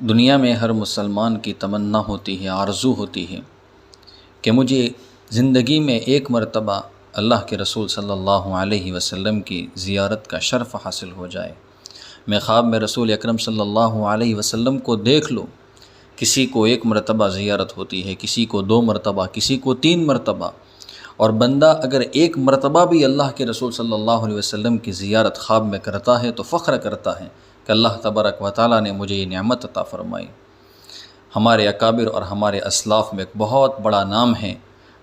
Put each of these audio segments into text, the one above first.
دنیا میں ہر مسلمان کی تمنا ہوتی ہے، آرزو ہوتی ہے کہ مجھے زندگی میں ایک مرتبہ اللہ کے رسول صلی اللہ علیہ وسلم کی زیارت کا شرف حاصل ہو جائے۔ میں خواب میں رسول اکرم صلی اللہ علیہ وسلم کو دیکھ لوں۔ کسی کو ایک مرتبہ زیارت ہوتی ہے، کسی کو 2 مرتبہ، کسی کو 3 مرتبہ، اور بندہ اگر ایک مرتبہ بھی اللہ کے رسول صلی اللہ علیہ وسلم کی زیارت خواب میں کرتا ہے تو فخر کرتا ہے کہ اللہ تبارک و تعالیٰ نے مجھے یہ نعمت عطا فرمائی۔ ہمارے اکابر اور ہمارے اسلاف میں ایک بہت بڑا نام ہے،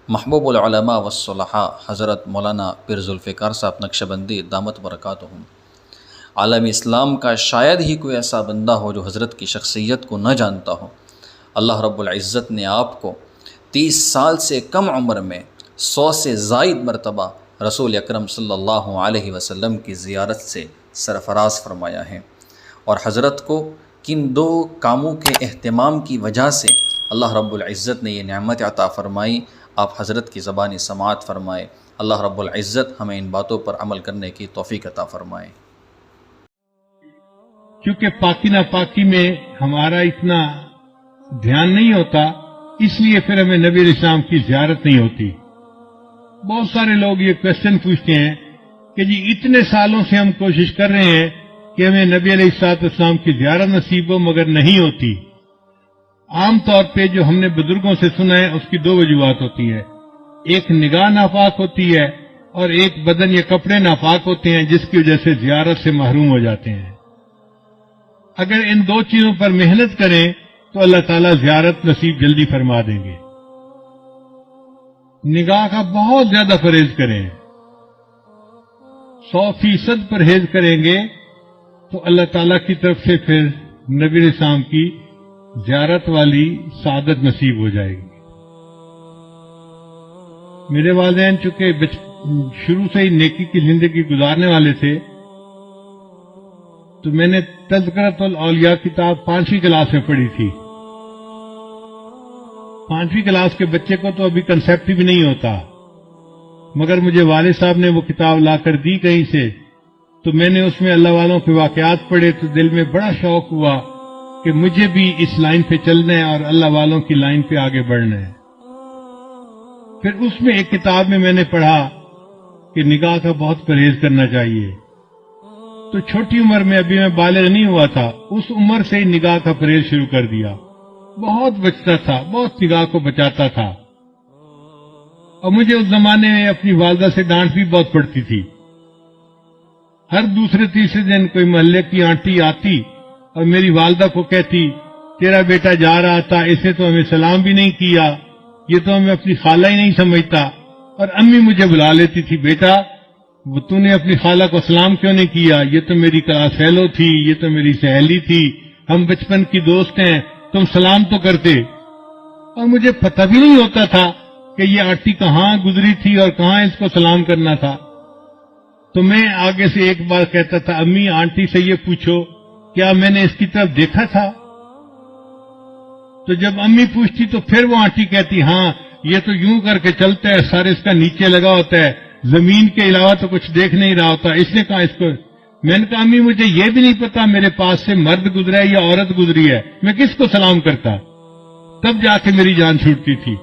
محبوب العلماء والصلحاء حضرت مولانا پیر ذوالفقار صاحب نقشبندی دامت برکاتہم۔ عالم اسلام کا شاید ہی کوئی ایسا بندہ ہو جو حضرت کی شخصیت کو نہ جانتا ہو۔ اللہ رب العزت نے آپ کو 30 سال سے کم عمر میں 100 سے زائد مرتبہ رسول اکرم صلی اللہ علیہ وسلم کی زیارت سے سرفراز فرمایا ہے، اور حضرت کو کن 2 کاموں کے اہتمام کی وجہ سے اللہ رب العزت نے یہ نعمت عطا فرمائی، آپ حضرت کی زبانی سماعت فرمائے۔ اللہ رب العزت ہمیں ان باتوں پر عمل کرنے کی توفیق عطا فرمائے۔ کیونکہ پاکی ناپاکی میں ہمارا اتنا دھیان نہیں ہوتا، اس لیے پھر ہمیں نبی علیہ السلام کی زیارت نہیں ہوتی۔ بہت سارے لوگ یہ کوشچن پوچھتے ہیں کہ جی اتنے سالوں سے ہم کوشش کر رہے ہیں کہ ہمیں نبی علیہ السلام کی زیارت نصیب ہو، مگر نہیں ہوتی۔ عام طور پہ جو ہم نے بزرگوں سے سنا ہے اس کی 2 وجوہات ہوتی ہیں، ایک نگاہ ناپاک ہوتی ہے اور ایک بدن یا کپڑے ناپاک ہوتے ہیں جس کی وجہ سے زیارت سے محروم ہو جاتے ہیں۔ اگر ان 2 چیزوں پر محنت کریں تو اللہ تعالیٰ زیارت نصیب جلدی فرما دیں گے۔ نگاہ کا بہت زیادہ پرہیز کریں، 100% پرہیز کریں گے تو اللہ تعالیٰ کی طرف سے پھر نبی علیہ السلام کی زیارت والی سعادت نصیب ہو جائے گی۔ میرے والدین چونکہ شروع سے ہی نیکی کی زندگی گزارنے والے تھے، تو میں نے تذکرۃ الاولیاء کتاب 5ویں کلاس میں پڑھی تھی۔ 5ویں کلاس کے بچے کو تو ابھی کنسیپٹ بھی نہیں ہوتا، مگر مجھے والد صاحب نے وہ کتاب لا کر دی کہیں سے، تو میں نے اس میں اللہ والوں کے واقعات پڑھے تو دل میں بڑا شوق ہوا کہ مجھے بھی اس لائن پہ چلنا ہے اور اللہ والوں کی لائن پہ آگے بڑھنا ہے۔ پھر اس میں ایک کتاب میں نے پڑھا کہ نگاہ کا بہت پرہیز کرنا چاہیے، تو چھوٹی عمر میں، ابھی میں بالغ نہیں ہوا تھا، اس عمر سے ہی نگاہ کا پرہیز شروع کر دیا۔ بہت بچتا تھا، بہت نگاہ کو بچاتا تھا، اور مجھے اس زمانے میں اپنی والدہ سے ڈانٹ بھی بہت پڑتی تھی۔ ہر دوسرے تیسرے دن کوئی محلے کی آنٹی آتی اور میری والدہ کو کہتی، تیرا بیٹا جا رہا تھا، اسے تو ہمیں سلام بھی نہیں کیا، یہ تو ہمیں اپنی خالہ ہی نہیں سمجھتا۔ اور امی مجھے بلا لیتی تھی، بیٹا وہ تو نے اپنی خالہ کو سلام کیوں نہیں کیا، یہ تو میری کلاس فیلو تھی، یہ تو میری سہیلی تھی، ہم بچپن کی دوست ہیں، تم سلام تو کرتے۔ اور مجھے پتہ بھی نہیں ہوتا تھا کہ یہ آنٹی کہاں گزری تھی اور کہاں اس کو سلام کرنا تھا۔ تو میں آگے سے ایک بار کہتا تھا، امی آنٹی سے یہ پوچھو کیا میں نے اس کی طرف دیکھا تھا؟ تو جب امی پوچھتی تو پھر وہ آنٹی کہتی، ہاں یہ تو یوں کر کے چلتا ہے، سر اس کا نیچے لگا ہوتا ہے، زمین کے علاوہ تو کچھ دیکھ نہیں رہا ہوتا، اس نے کہا اس کو۔ میں نے کہا امی مجھے یہ بھی نہیں پتا میرے پاس سے مرد گزرا ہے یا عورت گزری ہے، میں کس کو سلام کرتا؟ تب جا کے میری جان چھوٹتی تھی۔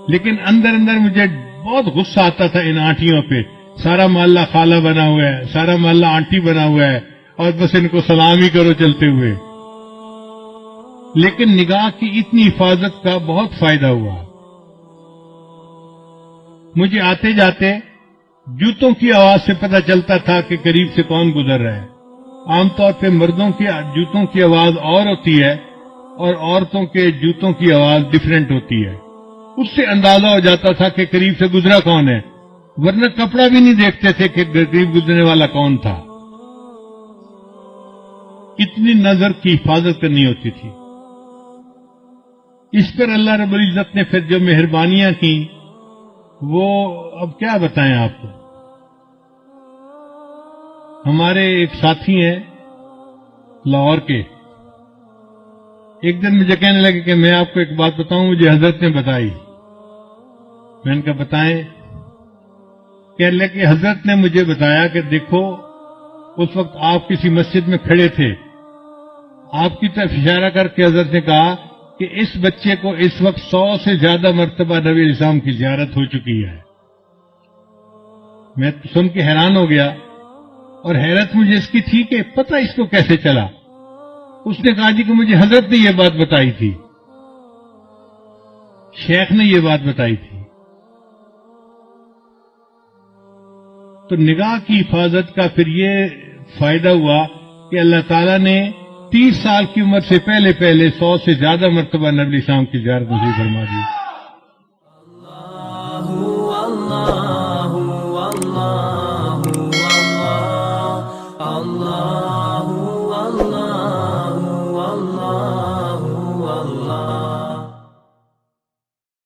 لیکن اندر اندر مجھے بہت غصہ آتا تھا ان آنٹیوں پہ، سارا محلہ خالہ بنا ہوا ہے، سارا محلہ آنٹی بنا ہوا ہے، اور بس ان کو سلام ہی کرو چلتے ہوئے۔ لیکن نگاہ کی اتنی حفاظت کا بہت فائدہ ہوا۔ مجھے آتے جاتے جوتوں کی آواز سے پتہ چلتا تھا کہ قریب سے کون گزر رہا ہے۔ عام طور پہ مردوں کی جوتوں کی آواز اور ہوتی ہے اور عورتوں کے جوتوں کی آواز ڈیفرنٹ ہوتی ہے، اس سے اندازہ ہو جاتا تھا کہ قریب سے گزرا کون ہے، ورنہ کپڑا بھی نہیں دیکھتے تھے کہ قریب گزرنے والا کون تھا۔ اتنی نظر کی حفاظت کرنی ہوتی تھی۔ اس پر اللہ رب العزت نے پھر جو مہربانیاں کی وہ اب کیا بتائیں آپ کو۔ ہمارے ایک ساتھی ہیں لاہور کے، ایک دن مجھے کہنے لگے کہ میں آپ کو ایک بات بتاؤں، مجھے حضرت نے بتائی۔ میں نے کہا بتائیں۔ کہنے لگے کہ حضرت نے مجھے بتایا کہ دیکھو اس وقت آپ کسی مسجد میں کھڑے تھے آپ کی طرف اشارہ کر کے حضرت نے کہا کہ اس بچے کو اس وقت 100 سے زیادہ مرتبہ نبی علیہ السلام کی زیارت ہو چکی ہے۔ میں سن کے حیران ہو گیا، اور حیرت مجھے اس کی تھی کہ پتہ اس کو کیسے چلا۔ اس نے کہا جی کہ مجھے حضرت نے یہ بات بتائی تھی، شیخ نے یہ بات بتائی تھی۔ تو نگاہ کی حفاظت کا پھر یہ فائدہ ہوا کہ اللہ تعالیٰ نے 30 سال کی عمر سے پہلے 100 سے زیادہ مرتبہ نبی السلام کی زیارت نصیب فرما دی۔